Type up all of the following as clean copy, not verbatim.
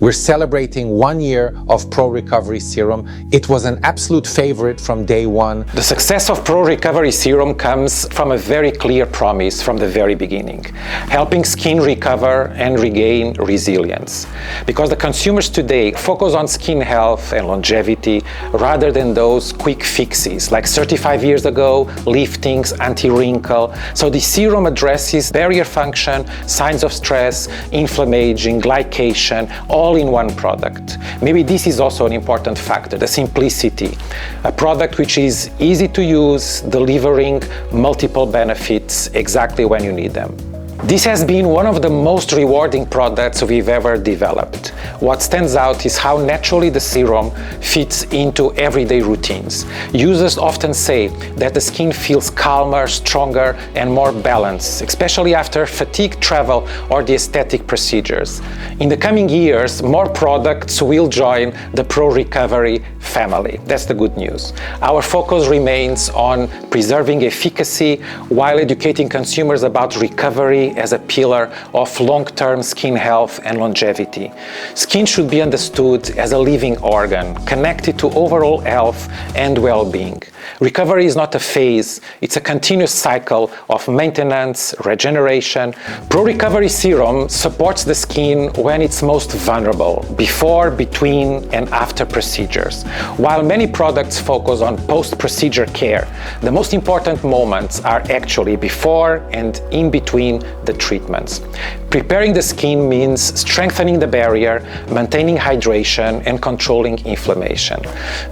We're celebrating 1 year of Pro-Recovery Serum. It was an absolute favorite from day one. The success of Pro-Recovery Serum comes from a very clear promise from the very beginning, helping skin recover and regain resilience. Because the consumers today focus on skin health and longevity rather than those quick fixes like 35 years ago, liftings, anti-wrinkle. So the serum addresses barrier function, signs of stress, inflammation, glycation, all in one product. Maybe this is also an important factor, the simplicity. A product which is easy to use, delivering multiple benefits exactly when you need them. This has been one of the most rewarding products we've ever developed. What stands out is how naturally the serum fits into everyday routines. Users often say that the skin feels calmer, stronger, and more balanced, especially after fatigue, travel, or the aesthetic procedures. In the coming years, more products will join the Pro-Recovery family. That's the good news. Our focus remains on preserving efficacy while educating consumers about recovery as a pillar of long-term skin health and longevity. Skin should be understood as a living organ, connected to overall health and well-being. Recovery is not a phase, it's a continuous cycle of maintenance, regeneration. Pro-Recovery Serum supports the skin when it's most vulnerable, before, between, and after procedures. While many products focus on post-procedure care, the most important moments are actually before and in between the treatments. Preparing the skin means strengthening the barrier, maintaining hydration, and controlling inflammation.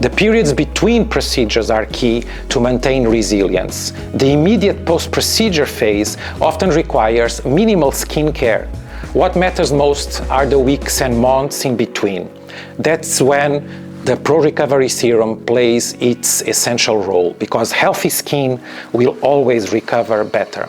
The periods between procedures are key to maintain resilience. The immediate post-procedure phase often requires minimal skin care. What matters most are the weeks and months in between. That's when the Pro-Recovery Serum plays its essential role, because healthy skin will always recover better.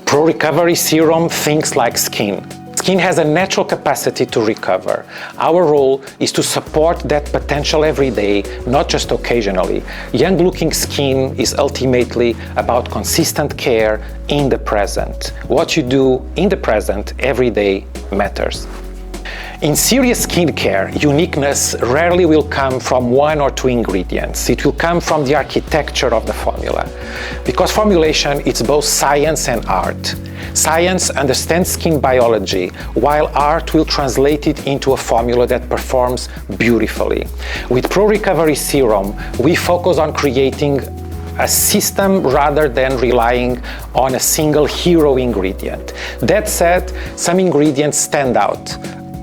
Pro-Recovery Serum thinks like skin. Skin has a natural capacity to recover. Our role is to support that potential every day, not just occasionally. Young-looking skin is ultimately about consistent care in the present. What you do in the present every day matters. In serious skincare, uniqueness rarely will come from one or two ingredients. It will come from the architecture of the formula. Because formulation is both science and art. Science understands skin biology, while art will translate it into a formula that performs beautifully. With Pro-Recovery Serum, we focus on creating a system rather than relying on a single hero ingredient. That said, some ingredients stand out.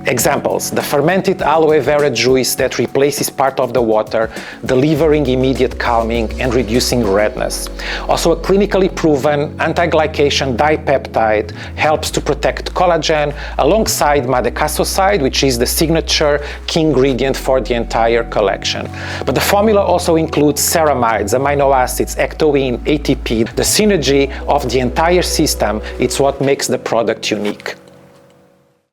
Examples: the fermented aloe vera juice that replaces part of the water, delivering immediate calming and reducing redness. Also, a clinically proven anti-glycation dipeptide helps to protect collagen alongside madecasoside, which is the signature key ingredient for the entire collection. But the formula also includes ceramides, amino acids, ectoine, ATP. The synergy of the entire system is what makes the product unique.